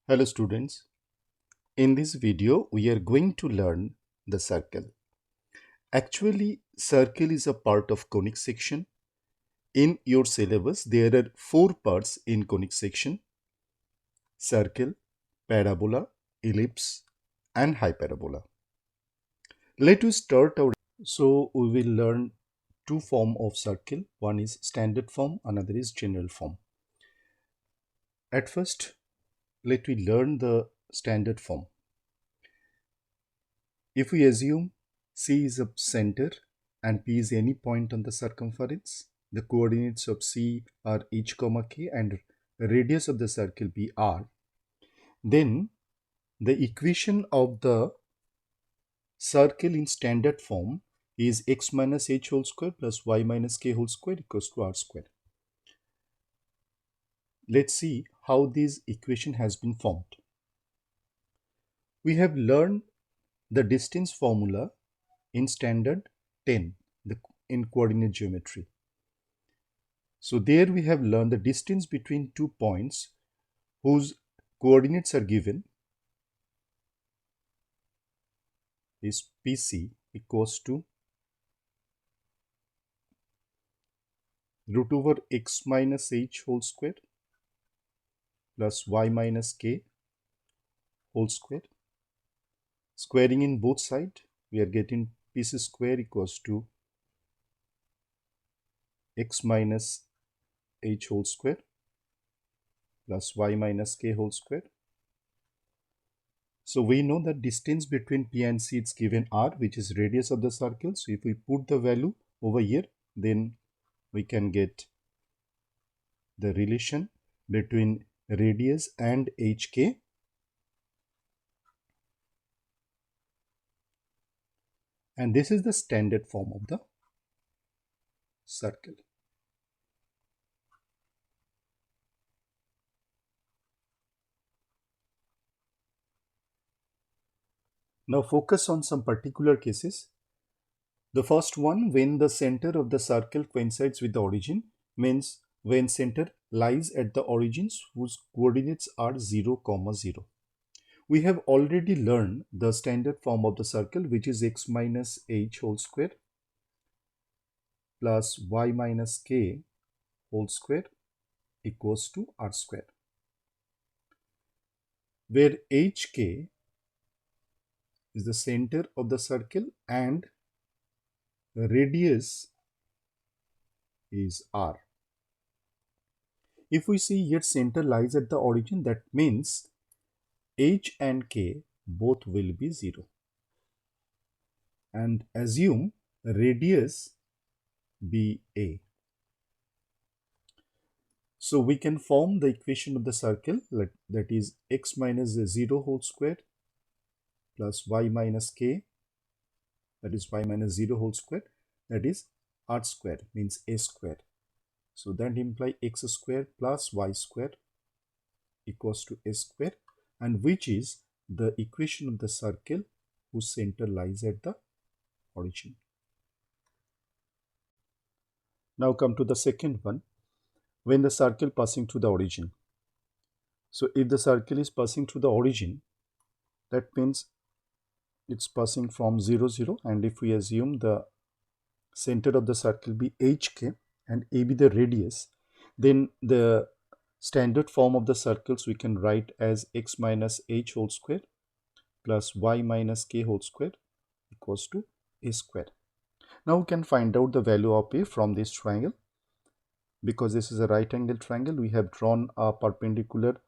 Hello students, in this video we are going to learn the circle. Actually, circle is a part of conic section. In your syllabus, there are 4 parts in conic section: circle, parabola, ellipse and hyperbola. Let us start our. So we will learn 2 forms of circle. One is standard form, another is general form. At first, let we learn the standard form. If we assume C is a center and P is any point on the circumference, the coordinates of C are h, k and radius of the circle be r, then the equation of the circle in standard form is x minus h whole square plus y minus k whole square equals to r square. Let's see how this equation has been formed. We have learned the distance formula in standard 10 in coordinate geometry. So there we have learned the distance between 2 points whose coordinates are given is PC equals to root over x minus h whole square plus y minus k whole square. Squaring in both sides, we are getting PC square equals to x minus h whole square plus y minus k whole square. So we know that distance between P and C is given r, which is radius of the circle. So if we put the value over here, then we can get the relation between radius and hk. And this is the standard form of the circle. Now focus on some particular cases. The first one, when the center of the circle coincides with the origin, means when center lies at the origins whose coordinates are 0, 0. We have already learned the standard form of the circle, which is x minus h whole square plus y minus k whole square equals to r square, where hk is the center of the circle and radius is r. If we see here center lies at the origin, that means h and k both will be 0. And assume radius be a. So we can form the equation of the circle, that is x minus 0 whole square plus y minus k, that is y minus 0 whole square, that is r square, means a square. So that implies x square plus y square equals to a square, and which is the equation of the circle whose center lies at the origin. Now come to the second one, when the circle passing through the origin. So if the circle is passing through the origin, that means it's passing from 0, 0, and if we assume the center of the circle be hk and a be the radius, then the standard form of the circles we can write as x minus h whole square plus y minus k whole square equals to a square. Now we can find out the value of a from this triangle. Because this is a right angle triangle, we have drawn a perpendicular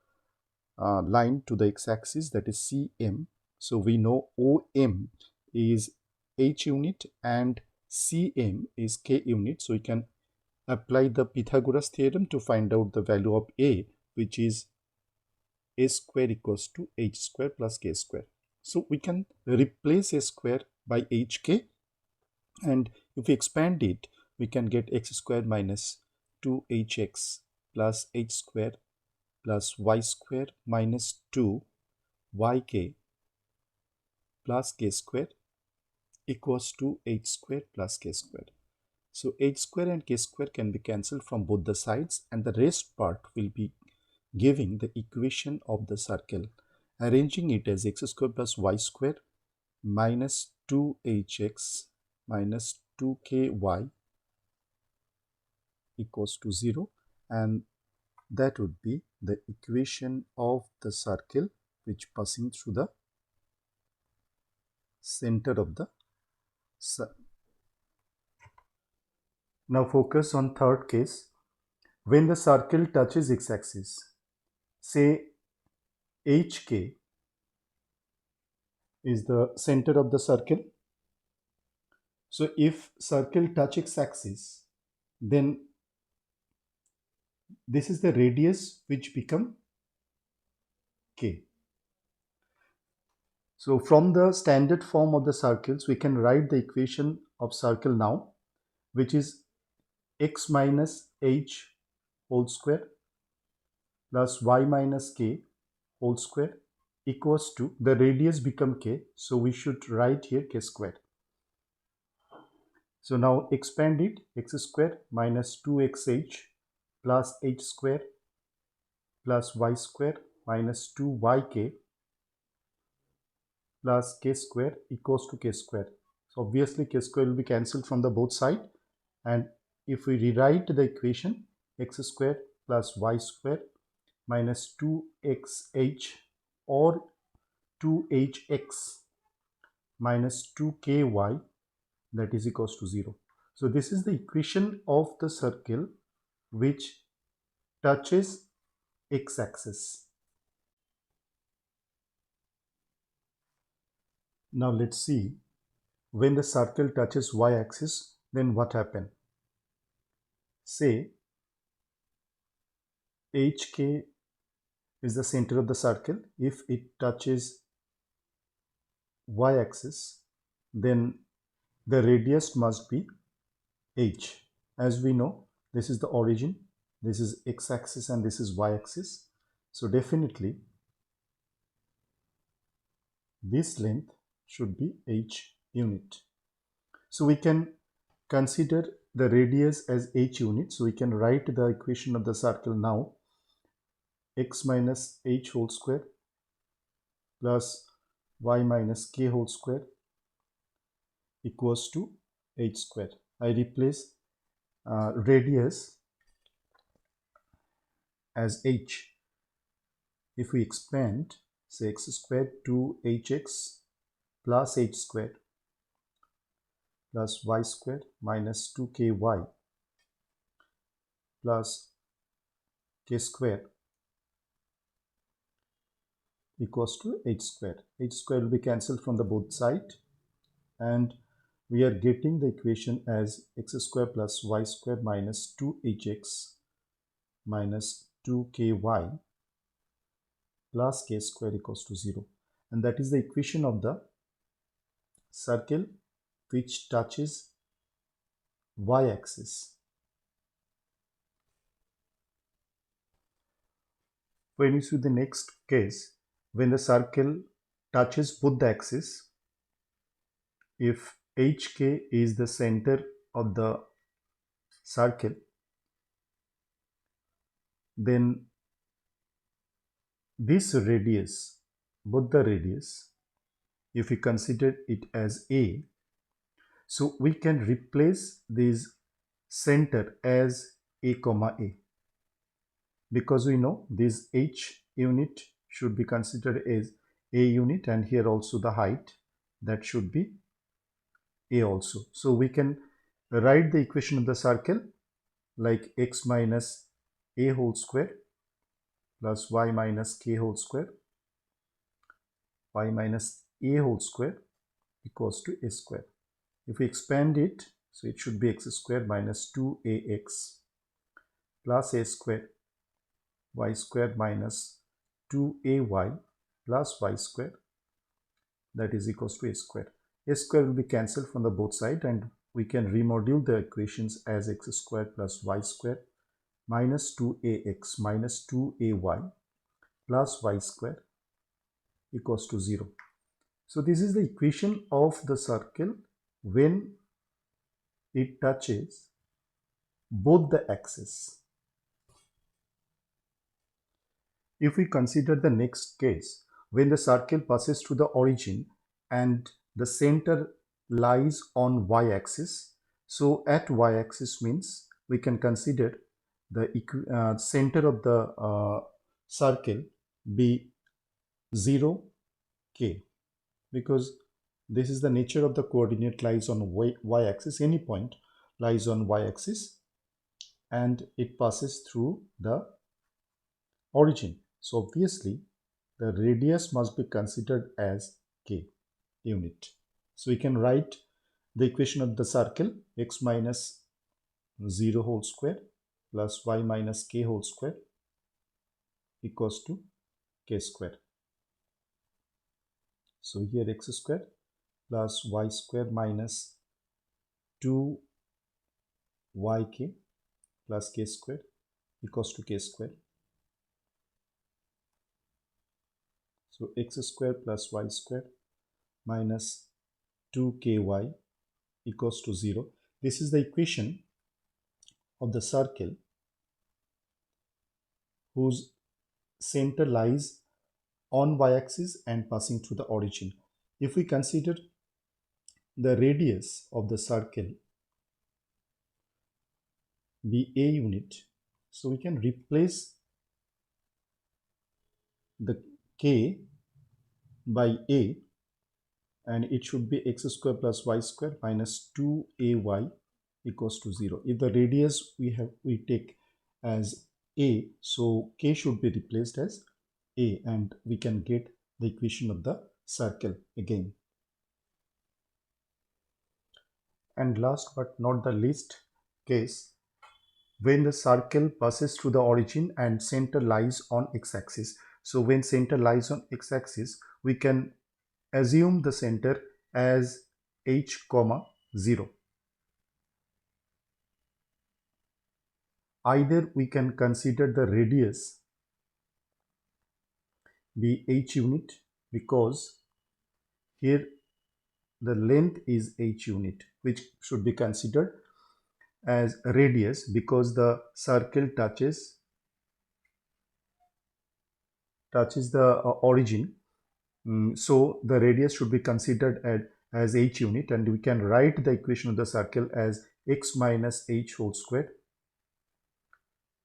line to the x-axis, that is CM. So we know OM is h unit and CM is k unit. So we can apply the Pythagoras theorem to find out the value of A, which is a square equals to h square plus k square. So we can replace a square by hk, and if we expand it, we can get x square minus 2hx plus h square plus y square minus 2yk plus k square equals to h square plus k square. So h square and k square can be cancelled from both the sides, and the rest part will be giving the equation of the circle, arranging it as x square plus y square minus 2hx minus 2ky equals to 0, and that would be the equation of the circle which passing through the center of the circle. Now focus on third case. When the circle touches x-axis, say HK is the center of the circle. So if circle touch x-axis, then this is the radius which become k. So from the standard form of the circles, we can write the equation of circle now, which is x minus h whole square plus y minus k whole square equals to, the radius become k, so we should write here k square. So now expand it, x square minus 2xh plus h square plus y square minus 2yk plus k square equals to k square. So obviously k square will be cancelled from the both side, and if we rewrite the equation, x square plus y square minus 2xh or 2hx minus 2ky, that is equals to 0. So this is the equation of the circle which touches x-axis. Now let's see, when the circle touches y-axis, then what happen? Say HK is the center of the circle. If it touches y-axis, then the radius must be h. As we know, this is the origin, this is x-axis and this is y-axis. So definitely this length should be h unit. So we can consider the radius as h unit. So we can write the equation of the circle now, x minus h whole square plus y minus k whole square equals to h square. I replace radius as h. If we expand, say x squared to hx plus h squared plus y squared minus 2ky plus k square equals to h square. H square will be cancelled from the both side, and we are getting the equation as x square plus y square minus 2hx minus 2ky plus k square equals to 0. And that is the equation of the circle which touches y-axis. When you see the next case, when the circle touches both the axes, if HK is the center of the circle, then this radius, both the radius, if we consider it as A, so we can replace this center as A comma A, because we know this H unit should be considered as A unit, and here also the height, that should be A also. So we can write the equation of the circle like x minus a whole square plus y minus k whole square, y minus a whole square equals to a square. If we expand it, so it should be x square minus 2ax plus a square, y square minus 2ay plus y square, that is equals to a square. A square will be cancelled from the both sides, and we can remodule the equations as x square plus y square minus 2ax minus 2ay plus y square equals to 0. So this is the equation of the circle when it touches both the axes. If we consider the next case, when the circle passes through the origin and the center lies on y-axis, so at y-axis means we can consider the center of the circle be 0, k, because this is the nature of the coordinate lies on y-axis. Any point lies on y-axis and it passes through the origin. So obviously the radius must be considered as k unit. So we can write the equation of the circle: x minus 0 whole square plus y minus k whole square equals to k square. So here x square plus y square minus 2yk plus k square equals to k square. So x square plus y square minus 2ky equals to 0. This is the equation of the circle whose center lies on y-axis and passing through the origin. If we consider the radius of the circle be a unit, so we can replace the k by a, and it should be x square plus y square minus 2ay equals to 0. If the radius we take as a, so k should be replaced as a, and we can get the equation of the circle again. And last but not the least case, when the circle passes through the origin and center lies on x-axis. So when center lies on x-axis, we can assume the center as h, 0. Either we can consider the radius be h unit, because here the length is h unit, which should be considered as radius because the circle touches the origin. So the radius should be considered as h unit, and we can write the equation of the circle as x minus h whole square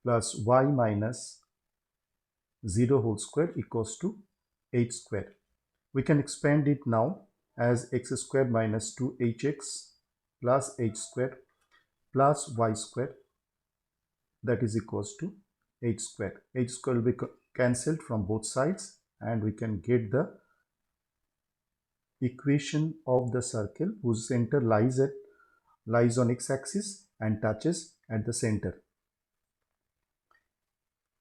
plus y minus 0 whole square equals to h square. We can expand it now as x square minus 2hx plus h square plus y square, that is equals to h square. H square will be cancelled from both sides, and we can get the equation of the circle whose center lies on x-axis and touches at the center.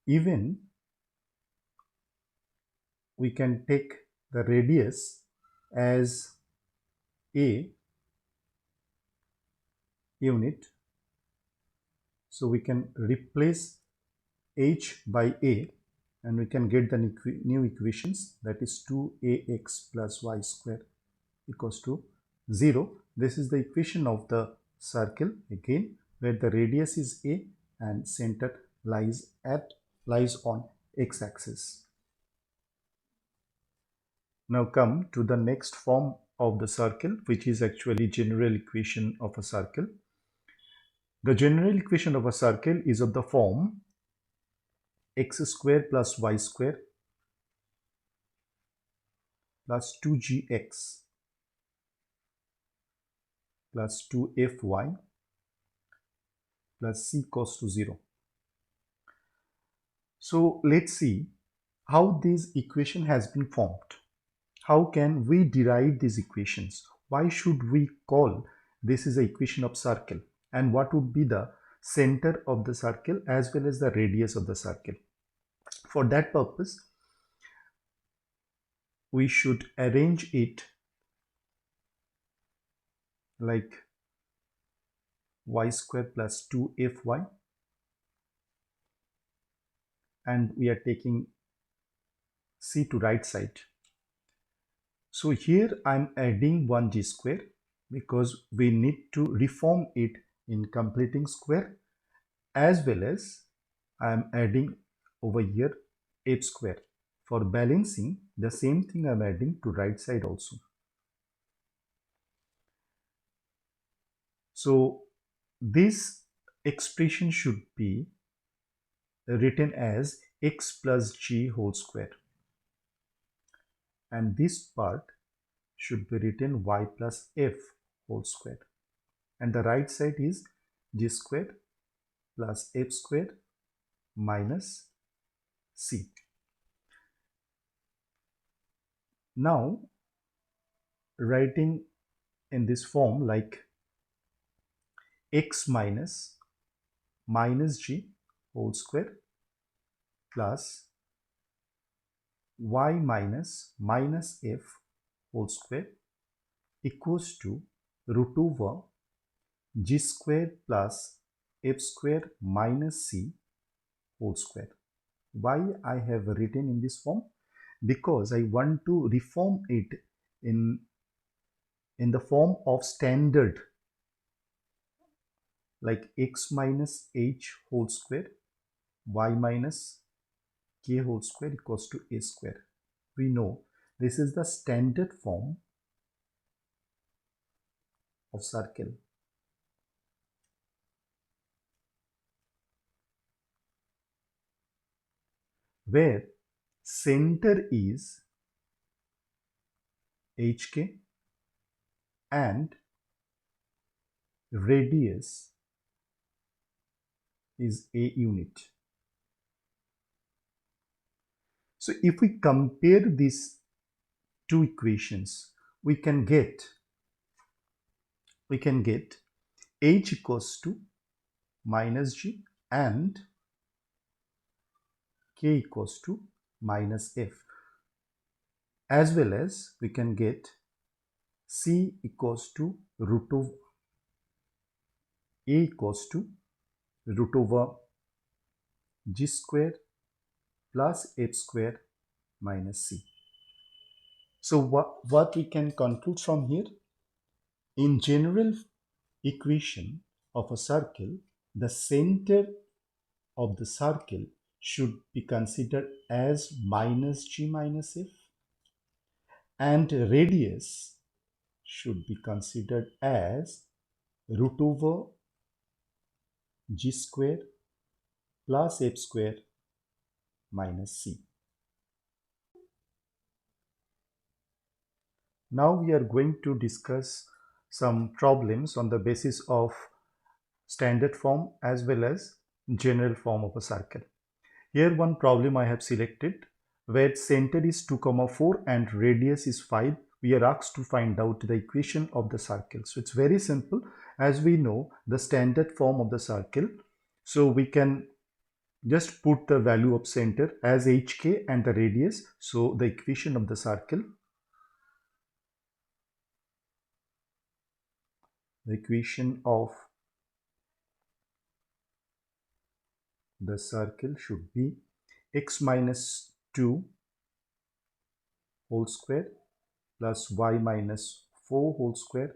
Even we can take the radius as a unit, so we can replace h by a and we can get the new equations, that is 2ax plus y square equals to 0. This is the equation of the circle again, where the radius is a and center lies on x-axis. Now come to the next form of the circle, which is actually general equation of a circle. The general equation of a circle is of the form x square plus y square plus 2gx plus 2fy plus c equals to 0. So let's see how this equation has been formed. How can we derive these equations? Why should we call this is an equation of circle? And what would be the center of the circle as well as the radius of the circle? For that purpose, we should arrange it like y square plus 2fy, and we are taking c to right side. So here I'm adding 1g square because we need to reform it in completing square, as well as I'm adding over here f square. For balancing, the same thing I'm adding to right side also. So this expression should be written as x plus g whole square, and this part should be written y plus f whole square, and the right side is g square plus f square minus c. Now writing in this form like x minus g whole square plus y minus f whole square equals to root over g square plus f square minus c whole square. Why I have written in this form? Because I want to reform it in the form of standard, like x minus h whole square y minus k whole square equals to a square. We know this is the standard form of circle. Where center is hk and radius is a unit. So if we compare these two equations, we can get h equals to minus g and k equals to minus f, as well as we can get c equals to root of a equals to root over g square plus h square minus c. So what we can conclude from here? In general equation of a circle, the center of the circle should be considered as minus g minus f, and radius should be considered as root over g square plus f square minus c. Now we are going to discuss some problems on the basis of standard form as well as general form of a circle. Here one problem I have selected where center is 2, 4 and radius is 5. We are asked to find out the equation of the circle. So it's very simple, as we know the standard form of the circle. So we can just put the value of center as hk and the radius. So the equation of the circle, the equation of the circle should be x minus 2 whole square plus y minus 4 whole square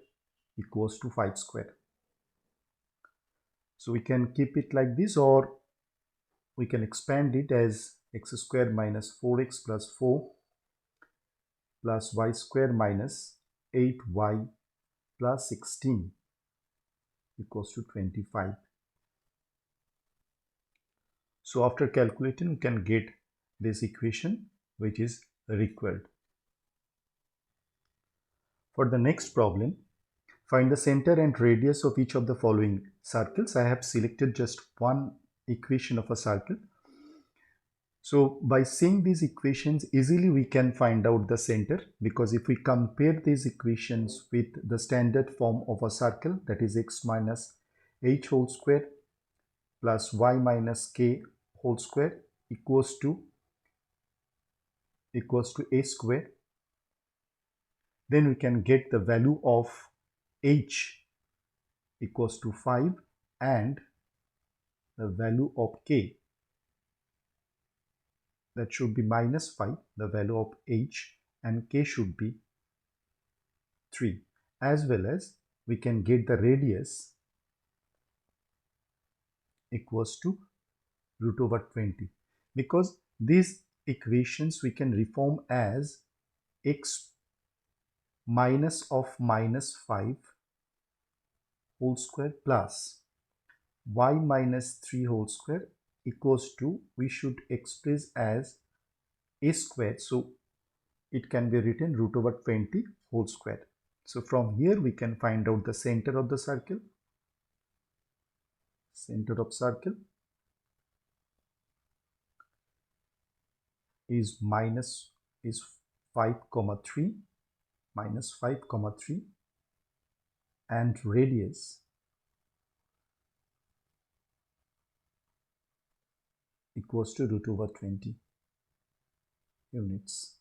equals to 5 square. So we can keep it like this, or we can expand it as x square minus 4x plus 4 plus y square minus 8y plus 16 equals to 25. So after calculating, we can get this equation which is required. For the next problem, find the center and radius of each of the following circles. I have selected just one equation of a circle. So by seeing these equations, easily we can find out the center, because if we compare these equations with the standard form of a circle, that is x minus h whole square plus y minus k whole square equals to a square, then we can get the value of h equals to 5 and the value of k, that should be minus 5, the value of h, and k should be 3, as well as we can get the radius equals to root over 20, because this equations we can reform as x minus of minus 5 whole square plus y minus 3 whole square equals to, we should express as a square, so it can be written root over 20 whole square. So from here we can find out the center of the circle. Center of circle is 5 comma 3 minus 5 comma 3, and radius equals to root over 20 units.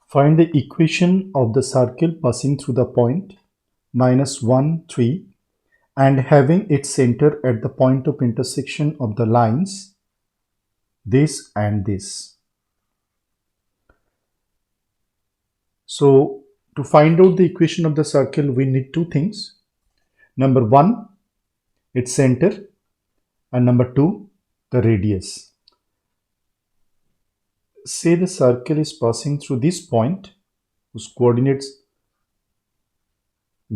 Find the equation of the circle passing through the point minus 1, 3 and having its center at the point of intersection of the lines this and this. So to find out the equation of the circle, we need two things. Number one, its center, and number two, the radius. Say the circle is passing through this point whose coordinates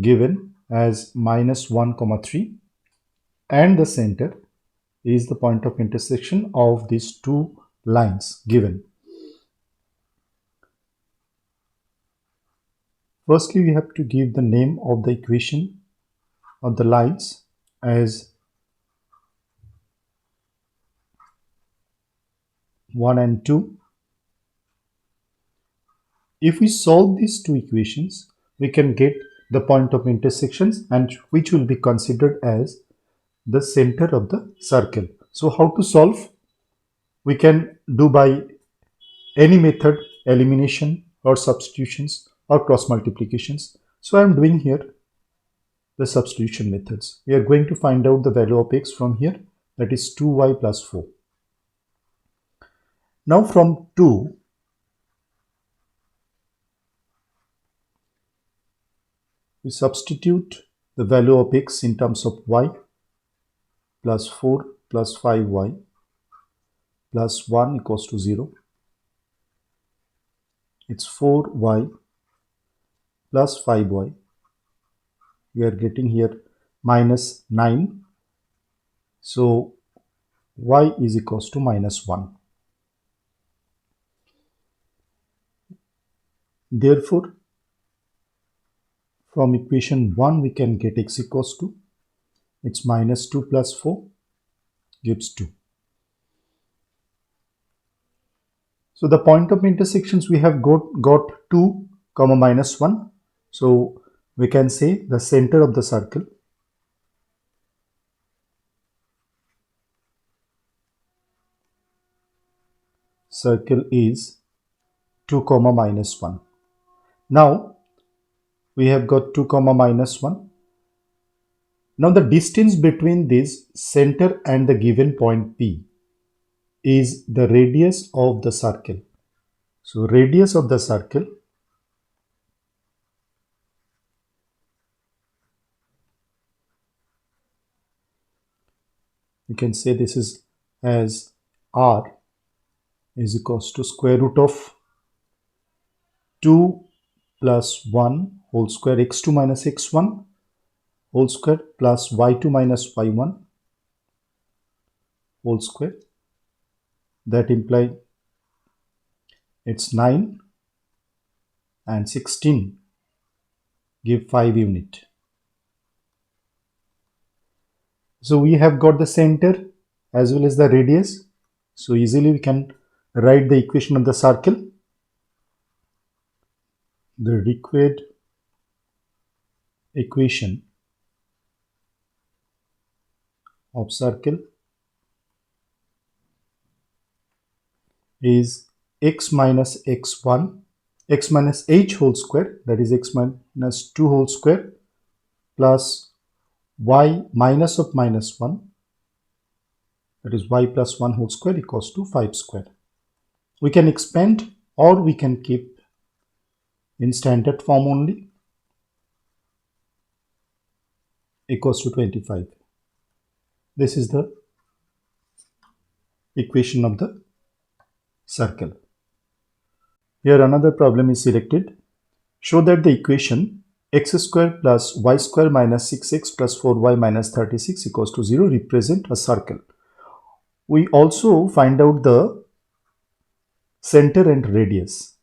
given as minus 1 comma 3, and the center is the point of intersection of these two lines given. Firstly, we have to give the name of the equation of the lines as 1 and 2. If we solve these two equations, we can get the point of intersections, and which will be considered as the center of the circle. So how to solve? We can do by any method, elimination or substitutions or cross multiplications. So I am doing here the substitution methods. We are going to find out the value of x from here, that is 2y plus 4. Now from 2, we substitute the value of x in terms of y plus 4 plus 5y plus 1 equals to 0. It's 4y plus 5y. We are getting here minus 9. So y is equals to minus 1. Therefore, from equation 1 we can get x equals to, it's minus 2 plus 4 gives 2. So the point of intersections we have got 2 comma minus 1. So we can say the center of the circle is 2 comma minus 1. Now we have got 2 comma minus 1. Now the distance between this center and the given point P is the radius of the circle. So radius of the circle you can say this is as r is equals to square root of 2 plus 1 whole square x2 minus x1 whole square plus y2 minus y1 whole square. That implies it's 9 and 16 give 5 unit. So we have got the center as well as the radius. So easily we can write the equation of the circle. The required equation of circle is x minus x1, x minus h whole square, that is x minus 2 whole square, plus y minus of minus 1, that is y plus 1 whole square equals to 5 square. We can expand or we can keep in standard form only, equals to 25. This is the equation of the circle. Here another problem is selected. Show that the equation x square plus y square minus 6x plus 4y minus 36 equals to 0 represent a circle. We also find out the center and radius.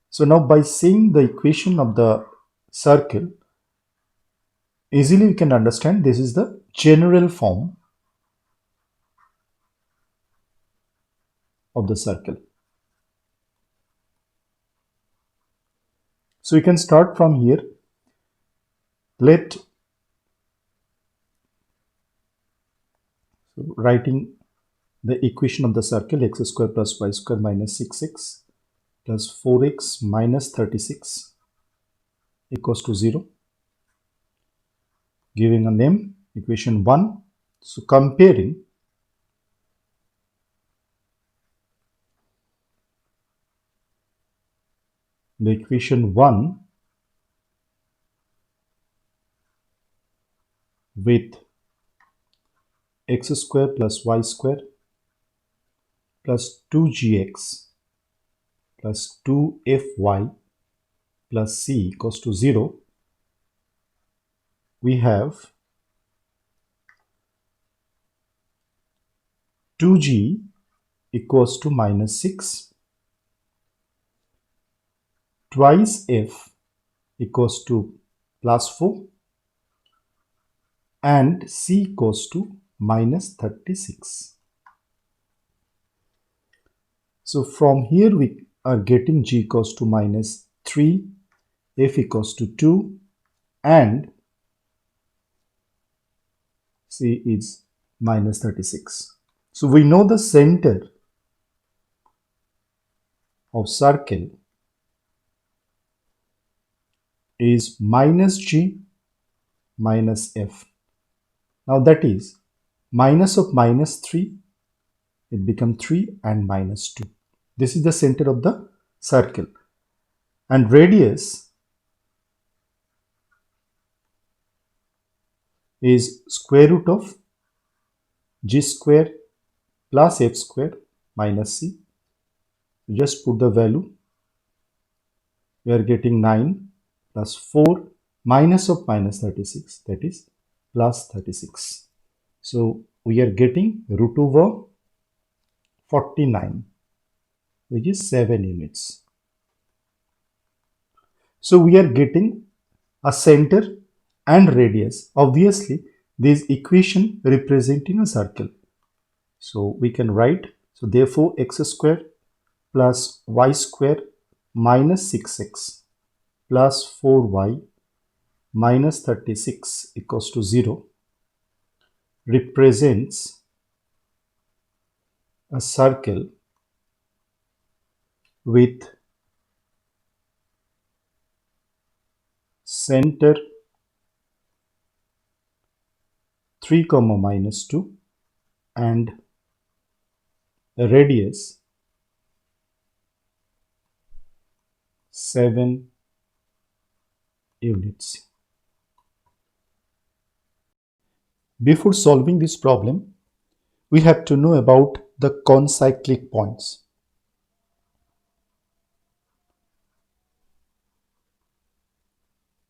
So now by seeing the equation of the circle, easily we can understand this is the general form of the circle. So we can start from here. Writing the equation of the circle x square plus y square minus 6x plus 4x minus 36 equals to 0. Giving a name, equation 1. So comparing the equation 1 with x square plus y square plus 2gx plus 2fy plus c equals to 0, we have 2g equals to minus 6, twice f equals to plus 4, and c equals to minus 36. So from here we are getting g equals to minus 3, f equals to 2, and c is minus 36. So we know the center of circle is minus g minus f. Now that is minus of minus 3, it becomes 3 and minus 2. This is the center of the circle. And radius is square root of g square plus f square minus c. Just put the value. We are getting 9 plus 4 minus of minus 36, that is plus 36. So we are getting root over 49, which is 7 units. So we are getting a center and radius. Obviously, this equation representing a circle. So we can write, so therefore x square plus y square minus 6x plus 4y minus 36 equals to 0 represents a circle with center 3, minus 2 and radius 7 units. Before solving this problem, we have to know about the concyclic points.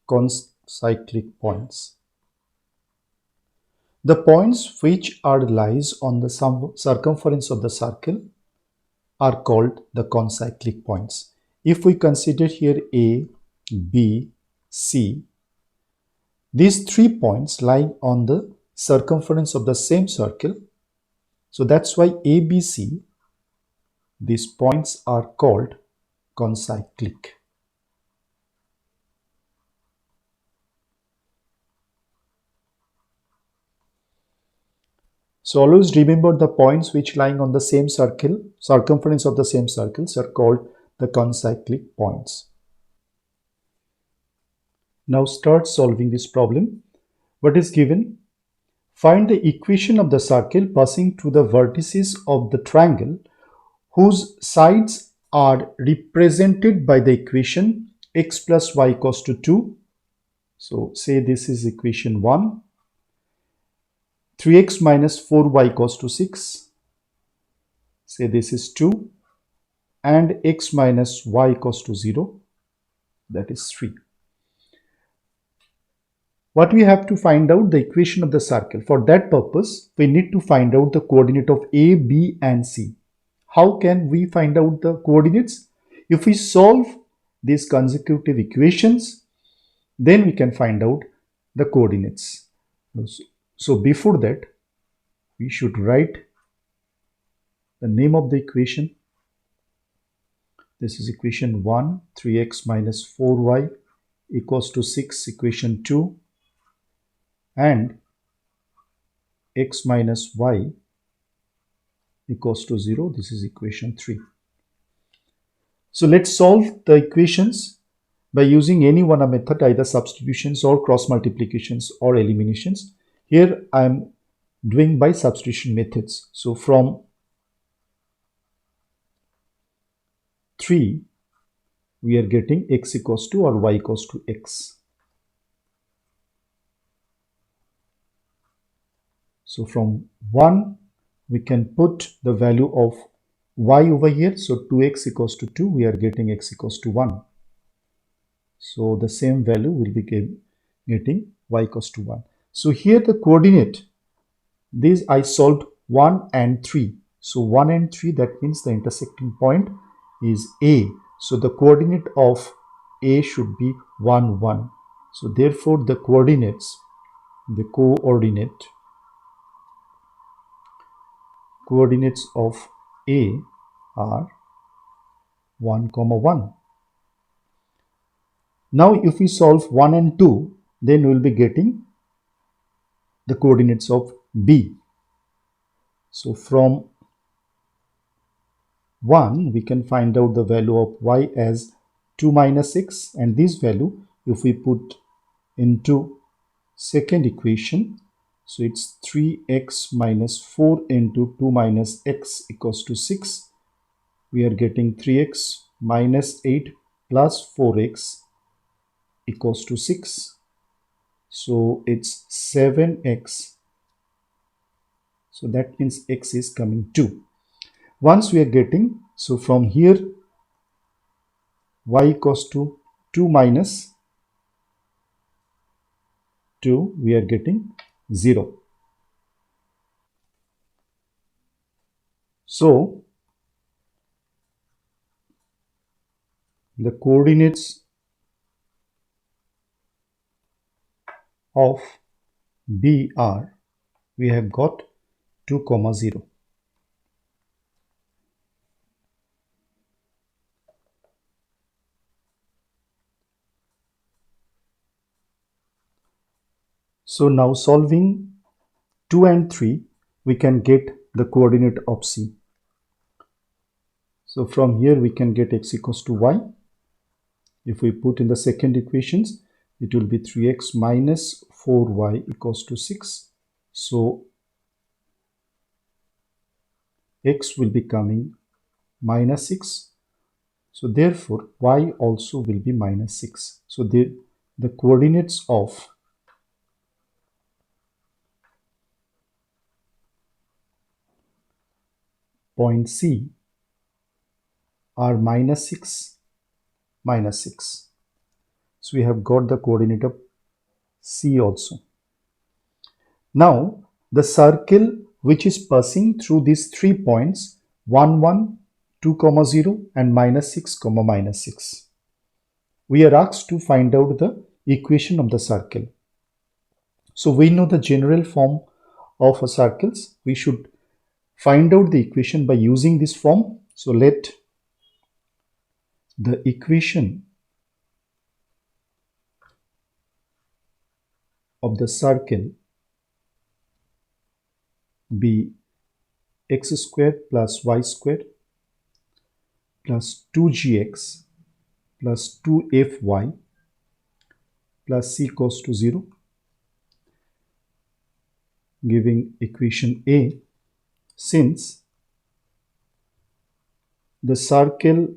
Concyclic points. The points which are lies on the circumference of the circle are called the concyclic points. If we consider here A, B, C, these 3 points lying on the circumference of the same circle. So that's why A, B, C, these points are called concyclic. So always remember the points which lying on the same circle, circumference of the same circles are called the concyclic points. Now start solving this problem. What is given? Find the equation of the circle passing through the vertices of the triangle whose sides are represented by the equation x plus y equals to 2. So say this is equation 1. 3x minus 4y equals to 6. say this is 2, and x minus y equals to 0, that is 3. What we have to find out? The equation of the circle. For that purpose, we need to find out the coordinate of A, B and C. How can we find out the coordinates? If we solve these consecutive equations, then we can find out the coordinates. So before that, we should write the name of the equation. This is equation 1, 3x minus 4y equals to 6, equation 2, and x minus y equals to 0. This is equation 3. So let's solve the equations by using any one method, either substitutions or cross multiplications or eliminations. Here I am doing by substitution methods. So from 3, we are getting x equals to or y equals to x. So from 1, we can put the value of y over here. So 2x equals to 2, we are getting x equals to 1. So the same value will be getting y equals to 1. So here the coordinate, these I solved 1 and 3. So 1 and 3, that means the intersecting point is A. So the coordinate of A should be 1, 1. So therefore the coordinates, coordinates of A are 1, 1. Now if we solve 1 and 2, then we will be getting the coordinates of B. So from 1, we can find out the value of y as 2 minus 6, and this value if we put into second equation, so it's 3x minus 4 into 2 minus x equals to 6. We are getting 3x minus 8 plus 4x equals to 6. So it's 7x. So that means x is coming 2. Once we are getting, so from here y equals to 2 minus 2, we are getting 0. So the coordinates of B are, we have got 2, 0. So now solving 2 and 3, we can get the coordinate of C. So from here we can get x equals to y. If we put in the second equations, it will be 3x minus 4y equals to 6. So x will be coming minus 6. So therefore y also will be minus 6. So the coordinates of point C are minus 6, minus 6. So we have got the coordinate of C also. Now the circle which is passing through these 3 points 1, 1, 2, 0 and minus 6, minus 6. We are asked to find out the equation of the circle. So we know the general form of a circles. We should find out the equation by using this form. So let the equation of the circle be x squared plus y squared plus 2gx plus 2fy plus c equals to 0, giving equation A. Since the circle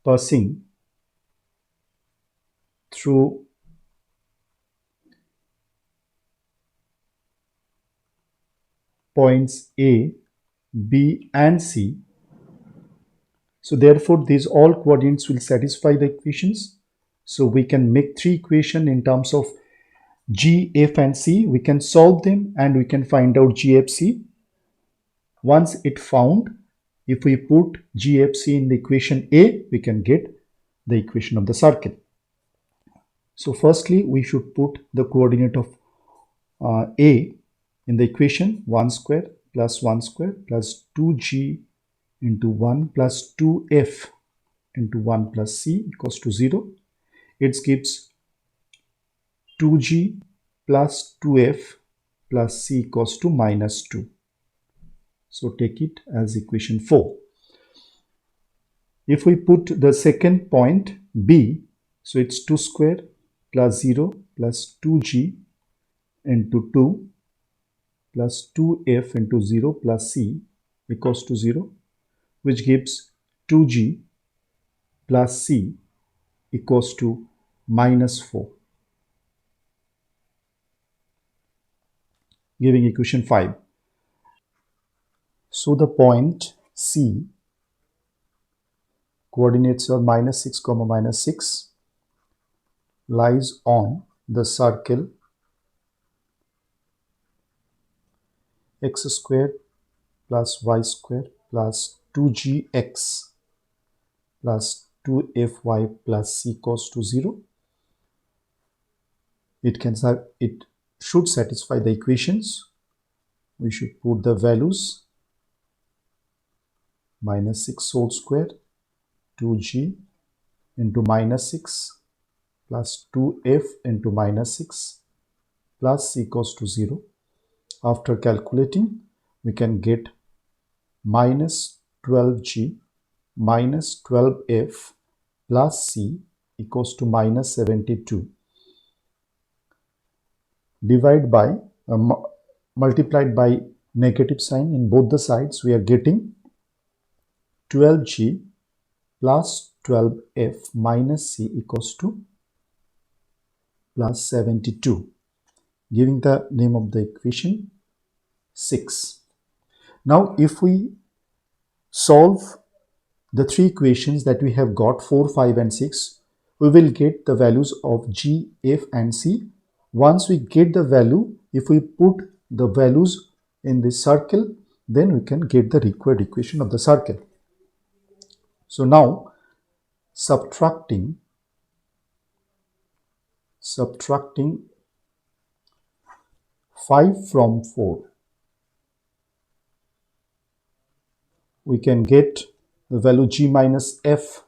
passing through points A, B and C. So therefore these all coordinates will satisfy the equations. So we can make three equations in terms of G, F and C. We can solve them and we can find out GFC. Once it found, if we put GFC in the equation A, we can get the equation of the circle. So firstly, we should put the coordinate of A in the equation 1 square plus 1 square plus 2G into 1 plus 2F into 1 plus C equals to 0. It gives 2G plus 2F plus C equals to minus 2. So take it as equation 4. If we put the second point B, so it's 2 square plus 0 plus 2G into 2 plus 2F into 0 plus C equals to 0, which gives 2G plus C equals to minus 4, giving equation 5. So the point C, coordinates are minus 6 comma minus 6, lies on the circle x square plus y square plus 2gx plus 2fy plus c equals to 0. It should satisfy the equations. We should put the values minus 6 whole square 2g into minus 6 plus 2f into minus 6 plus c equals to 0. After calculating, we can get minus 12g minus 12f plus c equals to minus 72. Divide by multiplied by negative sign in both the sides, we are getting 12g plus 12f minus c equals to plus 72, giving the name of the equation 6. Now if we solve the three equations that we have got 4, 5 and 6, we will get the values of G, F and C. Once we get the value, if we put the values in the circle, then we can get the required equation of the circle. So now subtracting 5 from 4, we can get the value G minus F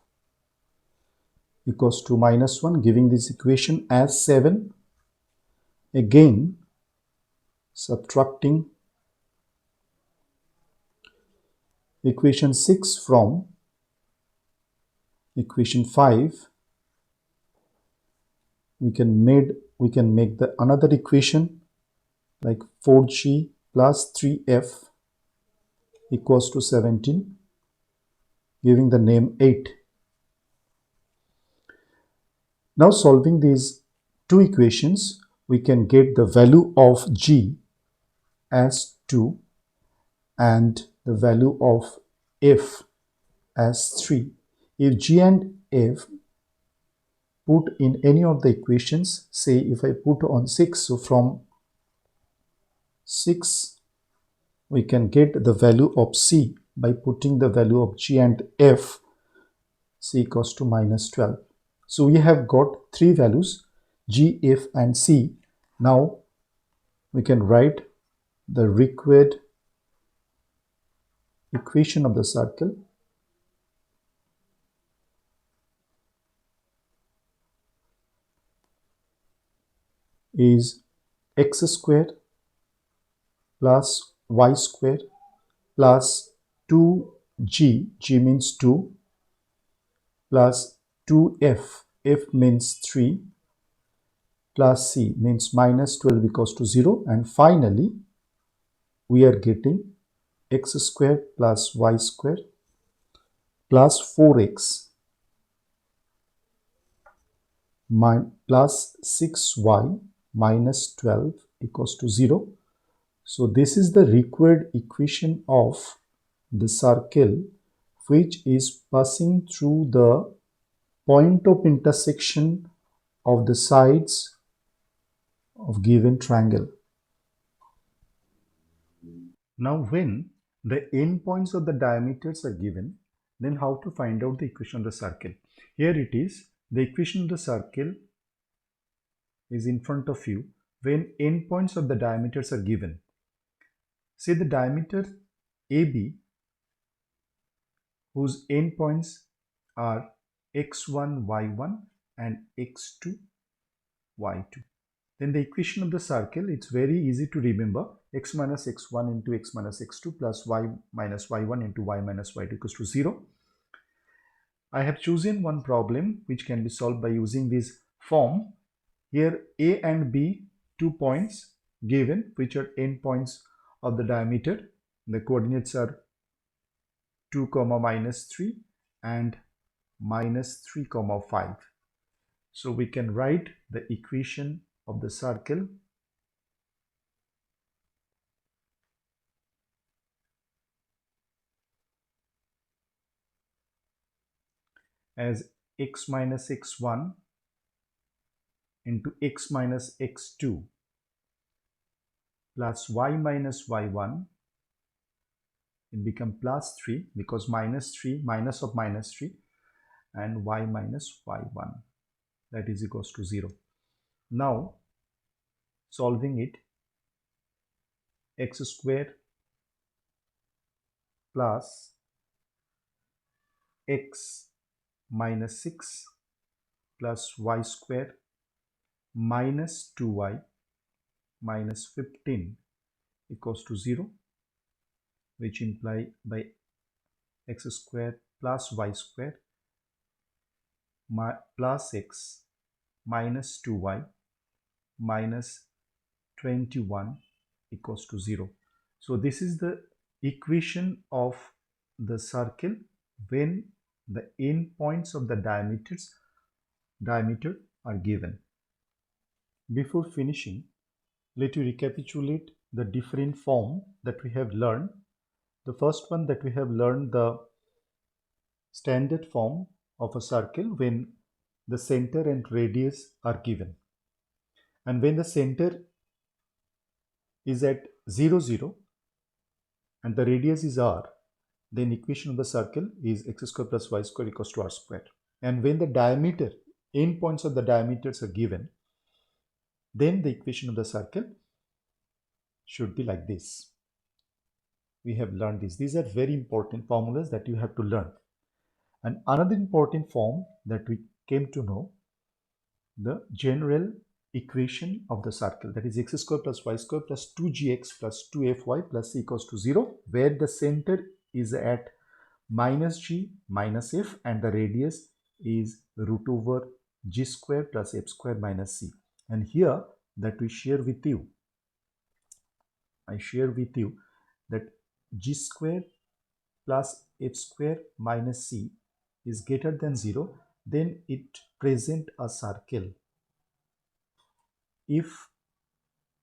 equals to minus 1, giving this equation as 7. Again, subtracting equation 6 from equation 5, we can make the another equation like 4g plus 3f equals to 17, giving the name 8. Now solving these two equations, we can get the value of g as 2 and the value of f as 3. If g and f put in any of the equations, say if I put on 6, so from 6 we can get the value of c by putting the value of g and f, c equals to minus 12. So we have got three values g, f and c. Now we can write the required equation of the circle is x square plus y square plus 2g, g means 2, plus 2f, f means 3, plus c means minus 12 equals to 0. And finally, we are getting x square plus y square plus 4x plus 6y minus 12 equals to 0. So this is the required equation of the circle which is passing through the point of intersection of the sides of given triangle. Now when the endpoints of the diameters are given, then how to find out the equation of the circle? Here it is, the equation of the circle is in front of you when endpoints of the diameters are given. Say the diameter AB whose endpoints are x1, y1 and x2, y2. Then the equation of the circle, it's very easy to remember, x minus x1 into x minus x2 plus y minus y1 into y minus y2 equals to 0. I have chosen one problem which can be solved by using this form. Here A and B, 2 points given which are endpoints of the diameter. The coordinates are 2 comma minus 3 and minus 3 comma 5. So we can write the equation of the circle as x minus x1 into x minus x2 plus y minus y1, it become plus 3 because minus 3 minus of minus 3 and y minus y1, that is equals to 0. Now solving it, x square plus x minus 6 plus y square minus 2y minus 15 equals to 0, which imply by x square plus y square plus x minus 2y minus 21 equals to 0. So this is the equation of the circle when the endpoints of the diameter are given. Before finishing, let you recapitulate the different form that we have learned. The first one that we have learned, the standard form of a circle when the center and radius are given. And when the center is at 0, 0 and the radius is r, then equation of the circle is x square plus y square equals to r square. And when the diameter, endpoints of the diameters are given, then the equation of the circle should be like this. We have learned this. These are very important formulas that you have to learn. And another important form that we came to know, the general equation of the circle, that is x square plus y square plus 2gx plus 2fy plus c equals to 0, where the center is at minus g minus f and the radius is root over g square plus f square minus c. And here that we share with you, I share with you that g square plus f square minus c is greater than 0, then it present a circle. If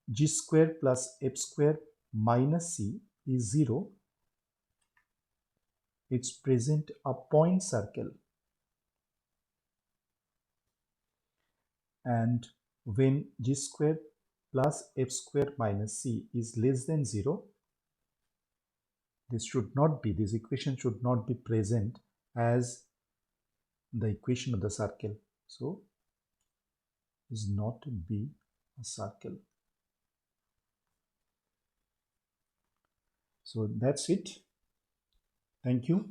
g square plus f square minus c is 0, it's present a point circle. And when g square plus f square minus c is less than 0, this equation should not be present as the equation of the circle. So is not to be a circle. So that's it. Thank you.